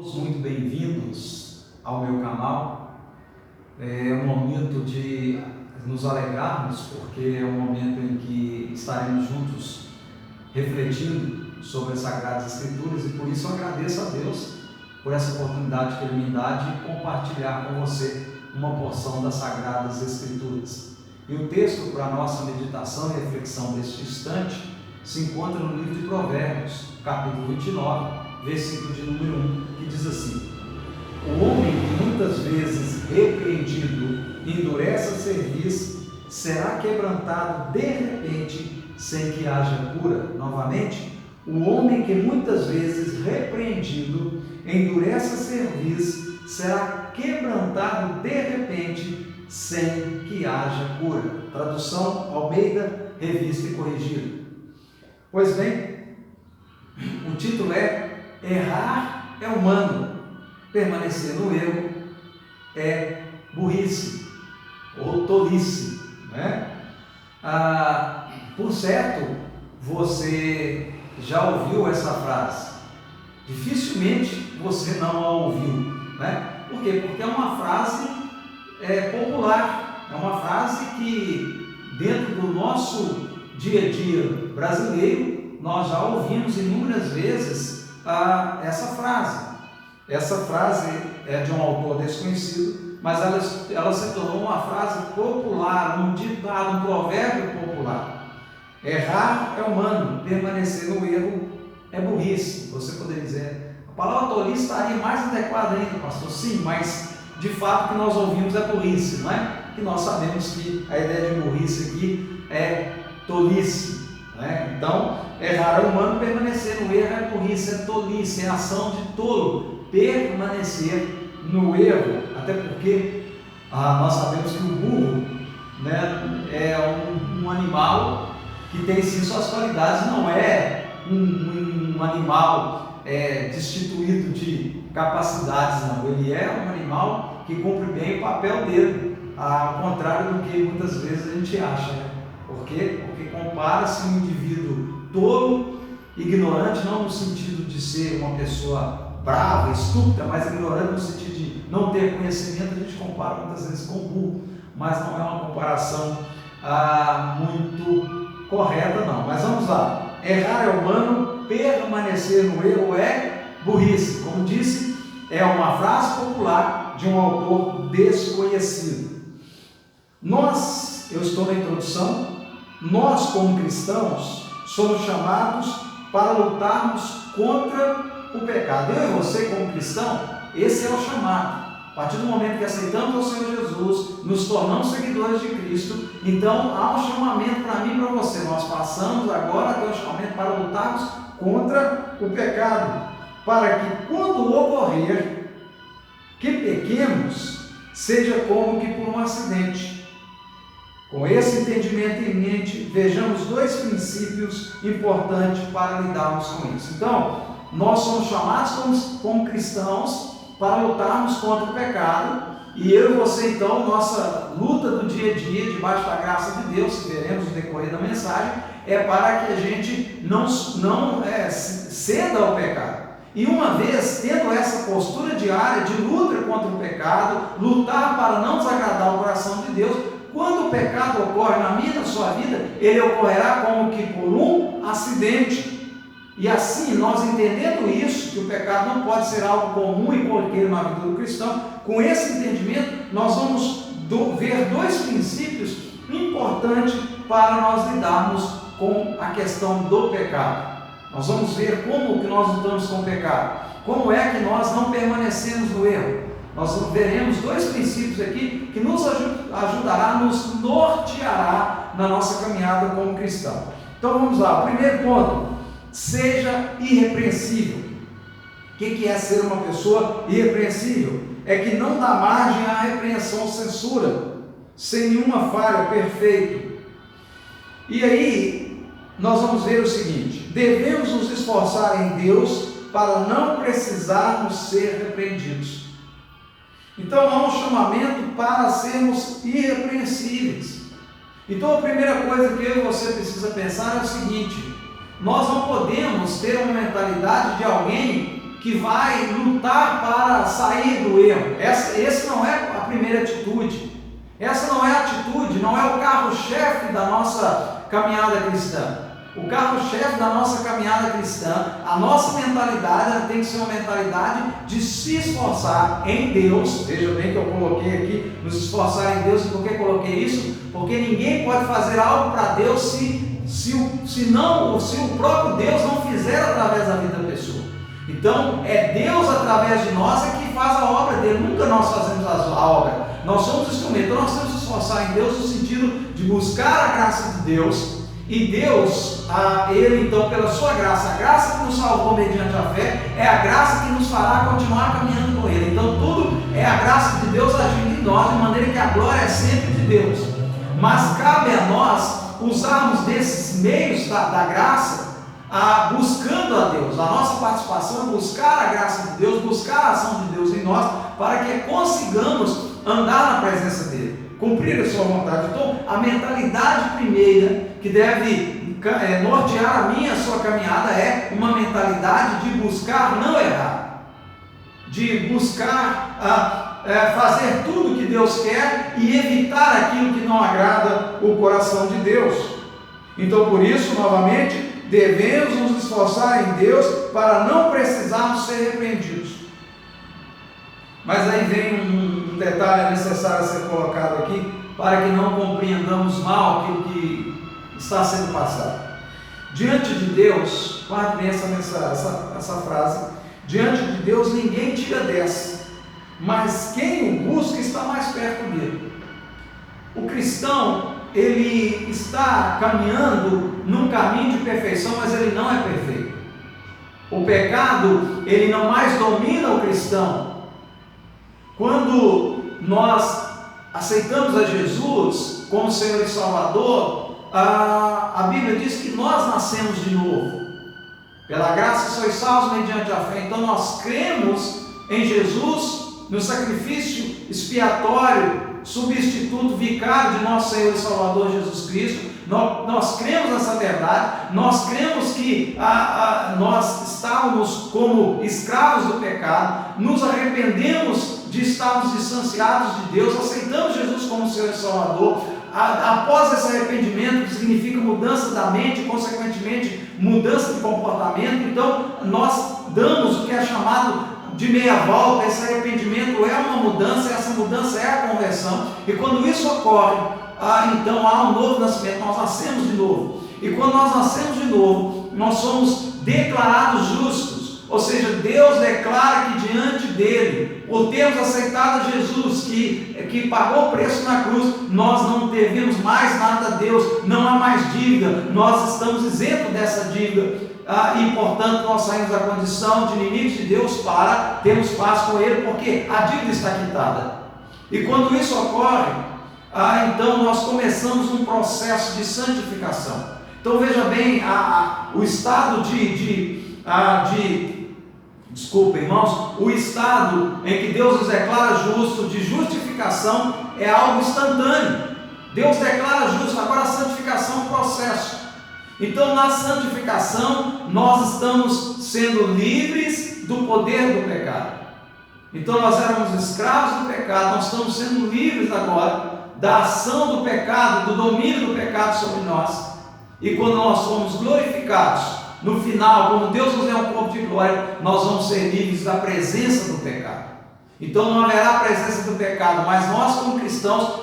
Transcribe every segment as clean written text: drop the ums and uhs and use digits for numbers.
Todos muito bem-vindos ao meu canal. É um momento de nos alegrarmos, porque é um momento em que estaremos juntos refletindo sobre as Sagradas Escrituras, e por isso eu agradeço a Deus por essa oportunidade que Ele me dá de compartilhar com você uma porção das Sagradas Escrituras. E o texto para a nossa meditação e reflexão deste instante se encontra no livro de Provérbios, capítulo 29, versículo de número 1, que diz assim: o homem que muitas vezes repreendido endurece a cerviz, será quebrantado de repente, sem que haja cura. Novamente, o homem que muitas vezes repreendido endurece a cerviz, será quebrantado de repente, sem que haja cura. Tradução Almeida, Revista e Corrigida. Pois bem, o título é Errar é humano, permanecer no erro é burrice ou tolice, né? Por certo, você já ouviu essa frase? Dificilmente você não a ouviu, né? Por quê? Porque é uma frase popular, é uma frase que dentro do nosso dia a dia brasileiro nós já ouvimos inúmeras vezes essa frase. Essa frase é de um autor desconhecido, mas ela se tornou uma frase popular, um ditado, um provérbio popular. Errar é humano, permanecer no erro é burrice. Você poderia dizer, a palavra tolice estaria mais adequada ainda, pastor. Sim, mas de fato o que nós ouvimos é burrice, não é? Que nós sabemos que a ideia de burrice aqui é tolice, né? Então, errar é humano, permanecer no erro é burrice, é tolice, é ação de tolo, permanecer no erro, até porque nós sabemos que o burro, né, é um animal que tem sim suas qualidades, não é um animal destituído de capacidades, não. Ele é um animal que cumpre bem o papel dele, ao contrário do que muitas vezes a gente acha, né? Por quê? Porque compara-se um indivíduo tolo, ignorante, não no sentido de ser uma pessoa brava, estúpida, mas ignorante no sentido de não ter conhecimento. A gente compara muitas vezes com o burro, mas não é uma comparação muito correta, não. Mas vamos lá. Errar é humano, permanecer no erro é burrice. Como disse, é uma frase popular de um autor desconhecido. Eu estou na introdução. Nós, como cristãos, somos chamados para lutarmos contra o pecado. Eu e você, como cristão, esse é o chamado. A partir do momento que aceitamos o Senhor Jesus, nos tornamos seguidores de Cristo, então há um chamamento para mim e para você. Nós passamos agora a ter um chamamento para lutarmos contra o pecado, para que quando ocorrer que pequemos, seja como que por um acidente. Com esse entendimento em mente, vejamos dois princípios importantes para lidarmos com isso. Então, nós somos chamados como cristãos para lutarmos contra o pecado, e eu e você, então, nossa luta do dia a dia, debaixo da graça de Deus, que veremos no decorrer da mensagem, é para que a gente não ceda ao pecado. E uma vez tendo essa postura diária de luta contra o pecado, lutar para não desagradar o coração de Deus, quando o pecado ocorre na minha e na sua vida, ele ocorrerá como que por um acidente. E assim, nós entendendo isso, que o pecado não pode ser algo comum e corriqueiro na vida do cristão, com esse entendimento, nós vamos ver dois princípios importantes para nós lidarmos com a questão do pecado. Nós vamos ver como que nós lutamos com o pecado, como é que nós não permanecemos no erro. Nós veremos dois princípios aqui que nos ajudará, nos norteará na nossa caminhada como cristão. Então vamos lá, o primeiro ponto: seja irrepreensível. O que é ser uma pessoa irrepreensível? É que não dá margem à repreensão, censura, sem nenhuma falha, perfeito. E aí nós vamos ver o seguinte: devemos nos esforçar em Deus para não precisarmos ser repreendidos. Então há um chamamento para sermos irrepreensíveis. Então a primeira coisa que eu e você precisa pensar é o seguinte: nós não podemos ter uma mentalidade de alguém que vai lutar para sair do erro. Essa não é a primeira atitude. Essa não é a atitude, não é o carro-chefe da nossa caminhada cristã. O carro-chefe da nossa caminhada cristã, a nossa mentalidade, ela tem que ser uma mentalidade de se esforçar em Deus. Veja bem que eu coloquei aqui, nos esforçar em Deus. E por que coloquei isso? Porque ninguém pode fazer algo para Deus se o próprio Deus não fizer através da vida da pessoa. Então, é Deus através de nós é que faz a obra dele, nunca nós fazemos a obra. Nós somos instrumentos, então nós temos que esforçar em Deus no sentido de buscar a graça de Deus. E Deus, Ele então, pela sua graça, a graça que nos salvou mediante a fé, é a graça que nos fará continuar caminhando com Ele. Então tudo é a graça de Deus agindo em nós, de maneira que a glória é sempre de Deus. Mas cabe a nós usarmos desses meios da graça, buscando a Deus. A nossa participação é buscar a graça de Deus, buscar a ação de Deus em nós, para que consigamos andar na presença dEle, cumprir a sua vontade. Então, a mentalidade primeira que deve nortear a minha e a sua caminhada é uma mentalidade de buscar não errar, de buscar fazer tudo o que Deus quer e evitar aquilo que não agrada o coração de Deus. Então, por isso, novamente, devemos nos esforçar em Deus para não precisarmos ser repreendidos. Mas aí vem um detalhe necessário a ser colocado aqui, para que não compreendamos mal aquilo que está sendo passado. Diante de Deus, guarde bem essa frase, diante de Deus ninguém tira 10, mas quem o busca está mais perto dele. O cristão, ele está caminhando num caminho de perfeição, mas ele não é perfeito. O pecado, ele não mais domina o cristão. Quando nós aceitamos a Jesus como Senhor e Salvador, a Bíblia diz que nós nascemos de novo. Pela graça sois salvos mediante a fé. Então nós cremos em Jesus, no sacrifício expiatório, substituto, vicário de nosso Senhor e Salvador Jesus Cristo. Nós cremos nessa verdade, nós cremos que nós estávamos como escravos do pecado, nos arrependemos de estarmos distanciados de Deus, aceitamos Jesus como Senhor e Salvador. Após esse arrependimento, que significa mudança da mente, consequentemente mudança de comportamento, então nós damos o que é chamado de meia volta. Esse arrependimento é uma mudança, essa mudança é a conversão, e quando isso ocorre, então há um novo nascimento, nós nascemos de novo, e quando nós nascemos de novo, nós somos declarados justos. Ou seja, Deus declara que diante dele, por termos aceitado Jesus, que pagou o preço na cruz, nós não devemos mais nada a Deus, não há mais dívida, nós estamos isentos dessa dívida, e portanto nós saímos da condição de inimigos de Deus para termos paz com Ele, porque a dívida está quitada. E quando isso ocorre, então nós começamos um processo de santificação. Então veja bem, o estado desculpa, irmãos, o estado em que Deus nos declara justo, de justificação, é algo instantâneo. Deus declara justo, agora a santificação é um processo. Então na santificação nós estamos sendo livres do poder do pecado. Então nós éramos escravos do pecado, nós estamos sendo livres agora da ação do pecado, do domínio do pecado sobre nós. E quando nós fomos glorificados, no final, quando Deus nos der um corpo de glória, nós vamos ser livres da presença do pecado. Então não haverá presença do pecado, mas nós como cristãos,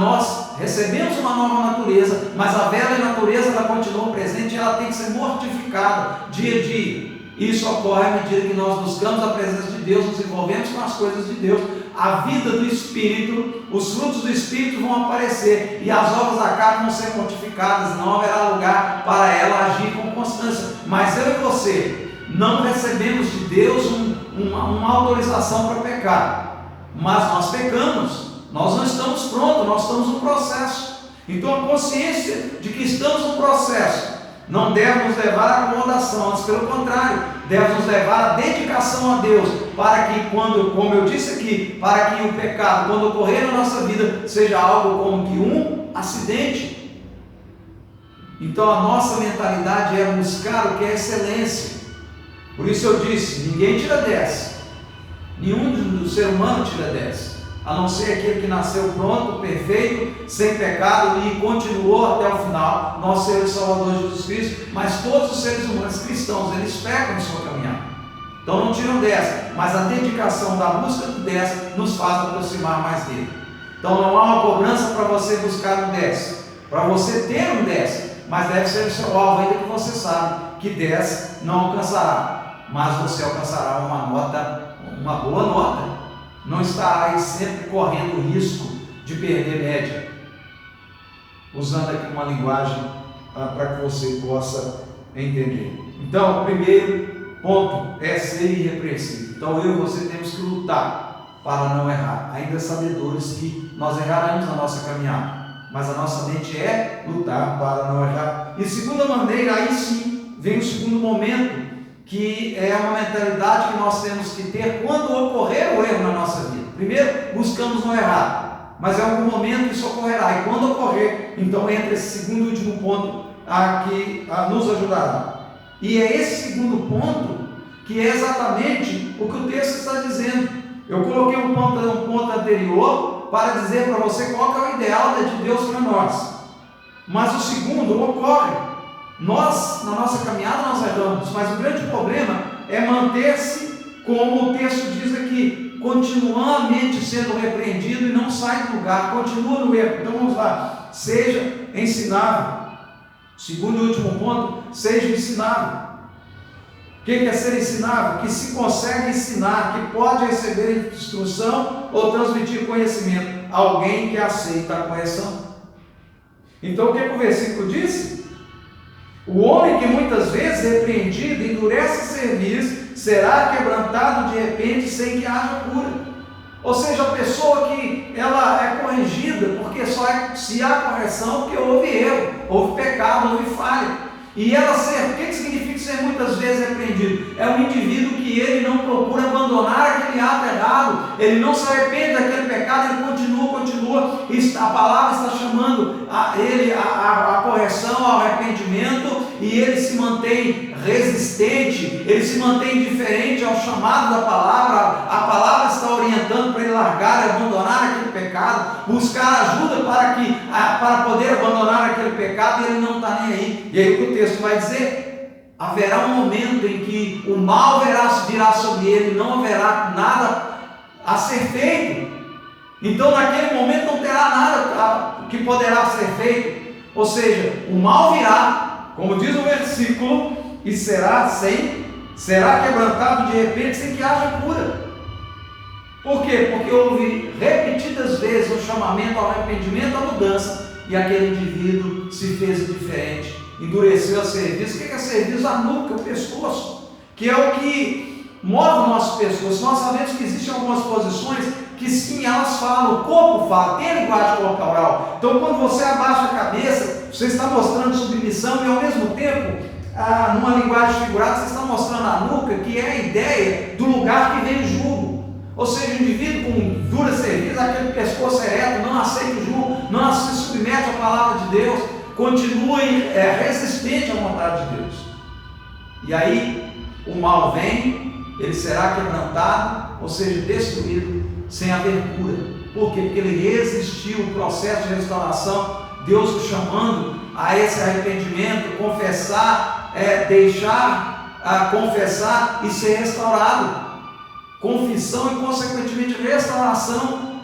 nós recebemos uma nova natureza, mas a velha natureza ela continua presente e ela tem que ser mortificada dia a dia. Isso ocorre à medida que nós buscamos a presença de Deus, nos envolvemos com as coisas de Deus, a vida do Espírito, os frutos do Espírito vão aparecer e as obras da carne vão ser mortificadas, não haverá lugar para ela agir com constância. Mas eu e você não recebemos de Deus uma autorização para pecar, mas nós pecamos, nós não estamos prontos, nós estamos no processo. Então a consciência de que estamos no processo não deve nos levar à acomodação, antes pelo contrário, deve nos levar à dedicação a Deus, para que como eu disse aqui, para que o pecado, quando ocorrer na nossa vida, seja algo como que um acidente. Então a nossa mentalidade é buscar o que é excelência, Por isso eu disse, ninguém tira 10. Nenhum do ser humano tira 10. A não ser aquele que nasceu pronto, perfeito, sem pecado e continuou até o final, nosso Senhor e Salvador Jesus Cristo. Mas todos os seres humanos cristãos, eles pecam em sua caminhada. Então não tiram 10, mas a dedicação da busca do 10 nos faz aproximar mais dele. Então não há uma cobrança para você buscar um 10, para você ter um 10, mas deve ser o seu alvo, ainda que você sabe que 10 não alcançará, mas você alcançará uma nota, uma boa nota. Não estará aí sempre correndo o risco de perder média. Usando aqui uma linguagem para que você possa entender. Então, o primeiro ponto é ser irrepreensível. Então, eu e você temos que lutar para não errar. Ainda sabedores que nós erraremos na nossa caminhada, mas a nossa mente é lutar para não errar. E segunda maneira, aí sim, vem o segundo momento, que é uma mentalidade que nós temos que ter quando ocorrer o erro na nossa vida. Primeiro, buscamos não errar, mas em algum momento isso ocorrerá, e quando ocorrer, então entra esse segundo e último ponto que nos ajudará. E é esse segundo ponto que é exatamente o que o texto está dizendo. Eu coloquei um ponto anterior para dizer para você qual que é o ideal de Deus para nós, mas o segundo ocorre. Nós, na nossa caminhada, nós erramos, mas o grande problema é manter-se, como o texto diz aqui, continuamente sendo repreendido e não sai do lugar, continua no erro. Então vamos lá, seja ensinável. Segundo e último ponto, seja ensinável. O que é ser ensinável? Que se consegue ensinar, que pode receber instrução ou transmitir conhecimento. Alguém que aceita a correção. Então o que o versículo diz? O homem que muitas vezes repreendido endurece o serviço, será quebrantado de repente sem que haja cura. Ou seja, a pessoa que ela é corrigida, porque só se há correção, porque houve erro, houve pecado, houve falha. E ela ser, o que significa ser muitas vezes repreendido? É um indivíduo que ele não procura abandonar aquele ato errado, ele não se arrepende daquele pecado, ele continua, a palavra está chamando a ele a correção, ao arrependimento, e ele se mantém resistente, ele se mantém indiferente ao chamado da palavra, a palavra está orientando para ele largar e abandonar aquele pecado, buscar ajuda para poder abandonar aquele pecado, e ele não está nem aí. E aí o que o texto vai dizer? Haverá um momento em que o mal virá sobre ele, não haverá nada a ser feito. Então naquele momento não terá nada que poderá ser feito. Ou seja, o mal virá, como diz o versículo, e será quebrantado de repente sem que haja cura. Por quê? Porque houve repetidas vezes o chamamento ao arrependimento, à mudança, e aquele indivíduo se fez diferente, endureceu a serviço. O que é serviço? A nuca, o pescoço, que é o que move o nosso pescoço. Nós sabemos que existem algumas posições que sim, elas falam, o corpo fala, tem a linguagem corporal. Então quando você abaixa a cabeça, você está mostrando submissão, e ao mesmo tempo, numa linguagem figurada, você está mostrando a nuca, que é a ideia do lugar que vem o jugo. Ou seja, o indivíduo com dura serviço, aquele pescoço ereto, não aceita o jugo, não se submete à palavra de Deus, continua resistente à vontade de Deus. E aí o mal vem, ele será quebrantado, ou seja, destruído, sem haver cura. Por quê? Porque ele resistiu o processo de restauração, Deus o chamando a esse arrependimento, confessar, confessar e ser restaurado. Confissão e consequentemente restauração,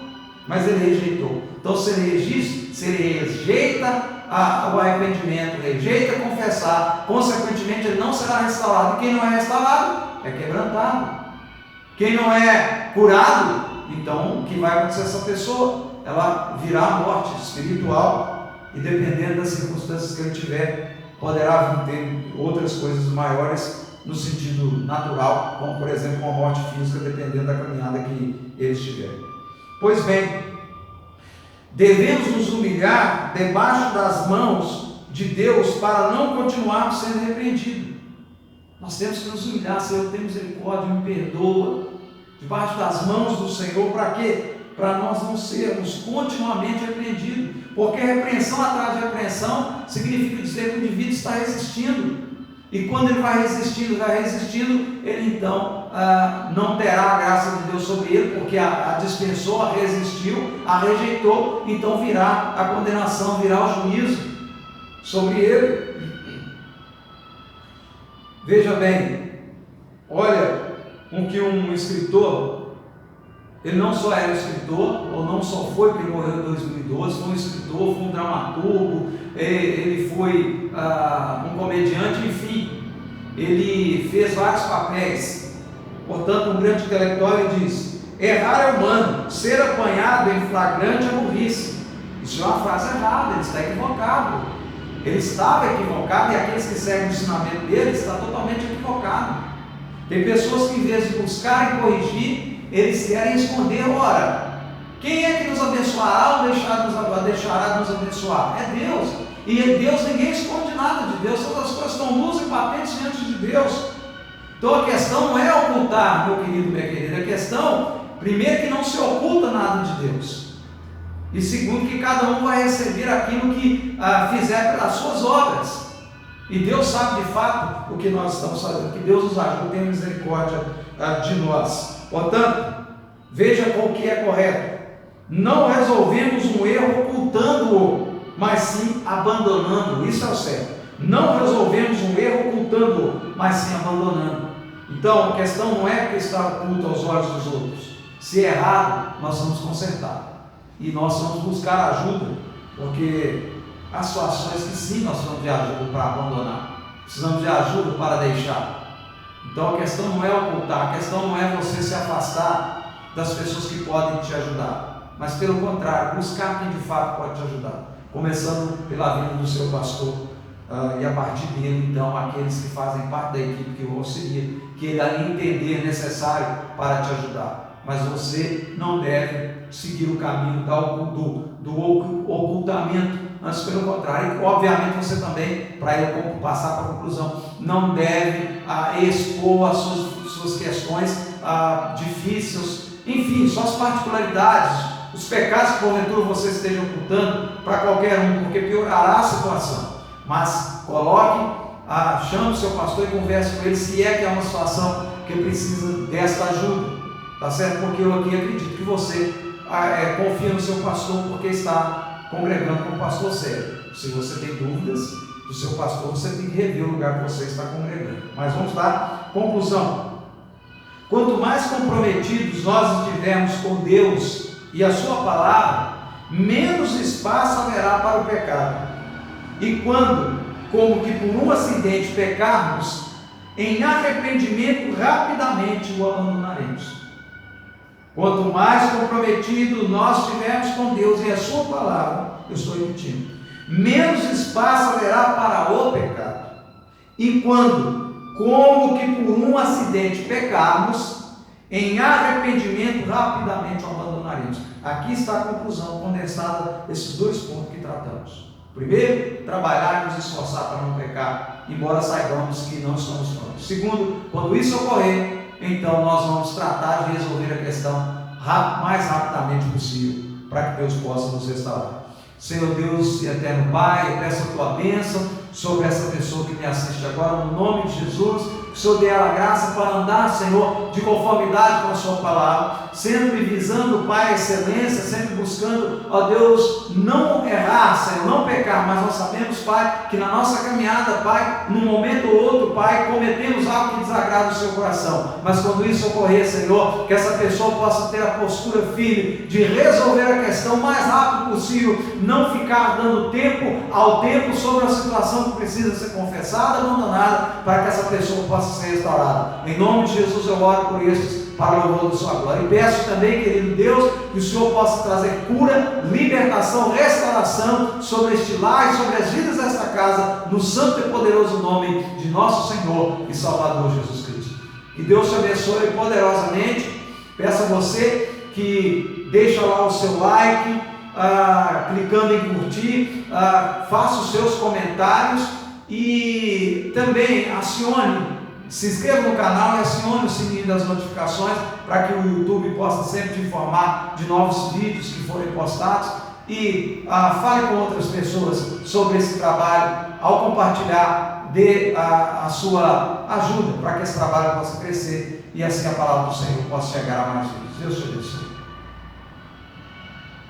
mas ele rejeitou. Então se ele rejeita o arrependimento, rejeita confessar, consequentemente ele não será restaurado. E quem não é restaurado é quebrantado. Quem não é curado, então o que vai acontecer a essa pessoa? Ela virá a morte espiritual, e dependendo das circunstâncias que ele tiver, poderá ter outras coisas maiores no sentido natural, como por exemplo uma morte física, dependendo da caminhada que ele estiver. Pois bem, devemos nos humilhar debaixo das mãos de Deus para não continuarmos sendo repreendidos. Nós temos que nos humilhar. Senhor, tem misericórdia, me perdoa, debaixo das mãos do Senhor. Para quê? Para nós não sermos continuamente repreendidos, porque repreensão atrás de repreensão significa dizer que o indivíduo está resistindo. E quando ele vai resistindo, ele então não terá a graça de Deus sobre ele, porque a dispensou, a resistiu, a rejeitou, então virá a condenação, virá o juízo sobre ele. Veja bem, olha o que um escritor, ele não só era escritor, ou não só foi, porque ele morreu em 2012, foi um escritor, foi um dramaturgo, ele foi um comediante, enfim, ele fez vários papéis. Portanto, um grande intelectual, ele diz: errar é humano, ser apanhado em flagrante é burrice. Isso é uma frase errada, ele está equivocado. Ele estava equivocado, e aqueles que seguem o ensinamento dele estão totalmente equivocados. Tem pessoas que, em vez de buscar e corrigir, eles querem esconder. Ora, quem é que nos abençoará ou deixará de nos abençoar? É Deus. E em Deus ninguém esconde nada de Deus, todas as coisas estão luz e patentes diante de Deus. Então a questão não é ocultar, meu querido, minha querida, a questão, primeiro, que não se oculta nada de Deus, e segundo, que cada um vai receber aquilo que fizer pelas suas obras, e Deus sabe de fato o que nós estamos fazendo. Que Deus nos ajude, tenha misericórdia de nós. Portanto, veja qual que é correto: não resolvemos um erro ocultando-o, mas sim abandonando-o. Isso é o certo. Não resolvemos um erro ocultando-o, mas sim abandonando. Então a questão não é que está oculto aos olhos dos outros. Se é errado, nós vamos consertar, e nós vamos buscar ajuda, porque há situações que sim nós precisamos de ajuda para abandonar, precisamos de ajuda para deixar. Então a questão não é ocultar, a questão não é você se afastar das pessoas que podem te ajudar, mas pelo contrário, buscar quem de fato pode te ajudar, começando pela vida do seu pastor, e a partir dele, então, aqueles que fazem parte da equipe que o auxilia, que ele ali entender necessário para te ajudar. Mas você não deve seguir o caminho do ocultamento, antes pelo contrário. E, obviamente, você também, para eu passar para a conclusão, não deve expor as suas questões difíceis, enfim, suas particularidades, os pecados que porventura você esteja ocultando para qualquer um, porque piorará a situação. Mas coloque, chame o seu pastor e converse com ele, se é que é uma situação que precisa desta ajuda, tá certo? Porque eu aqui acredito que você confia no seu pastor, porque está congregando com o pastor sério. Se você tem dúvidas do seu pastor, você tem que rever o lugar que você está congregando. Mas vamos lá, conclusão: quanto mais comprometidos nós estivermos com Deus e a sua palavra, menos espaço haverá para o pecado. E quando, como que por um acidente, pecarmos, em arrependimento rapidamente o abandonaremos. Quanto mais comprometido nós estivermos com Deus e a sua palavra, eu estou repetindo, menos espaço haverá para o pecado. E quando, como que por um acidente, pecarmos, em arrependimento rapidamente o abandonaremos. Aqui está a conclusão condensada desses dois pontos que tratamos. Primeiro, trabalhar e nos esforçar para não pecar, embora saibamos que não estamos prontos. Segundo, quando isso ocorrer, então nós vamos tratar de resolver a questão mais rapidamente possível, para que Deus possa nos restaurar. Senhor Deus e eterno Pai, eu peço a tua bênção sobre essa pessoa que me assiste agora, no nome de Jesus, que o Senhor dê a graça para andar, Senhor, de conformidade com a sua palavra, sempre visando, Pai, a excelência, sempre buscando, ó Deus, não errar, Senhor, não pecar, mas nós sabemos, Pai, que na nossa caminhada, Pai, num momento ou outro, Pai, cometemos algo que desagrada o seu coração, mas quando isso ocorrer, Senhor, que essa pessoa possa ter a postura firme de resolver a questão o mais rápido possível, não ficar dando tempo ao tempo sobre a situação que precisa ser confessada, abandonada, para que essa pessoa possa ser restaurada. Em nome de Jesus eu oro por estes, para o louvor da sua glória. E peço também, querido Deus, que o Senhor possa trazer cura, libertação, restauração sobre este lar e sobre as vidas desta casa, no santo e poderoso nome de nosso Senhor e Salvador Jesus Cristo. Que Deus te abençoe poderosamente. Peço a você que deixa lá o seu like, clicando em curtir, faça os seus comentários e também se inscreva no canal e acione o sininho das notificações para que o YouTube possa sempre te informar de novos vídeos que forem postados e fale com outras pessoas sobre esse trabalho ao compartilhar dê a sua ajuda para que esse trabalho possa crescer e assim a palavra do Senhor possa chegar a mais vidas. Deus te abençoe.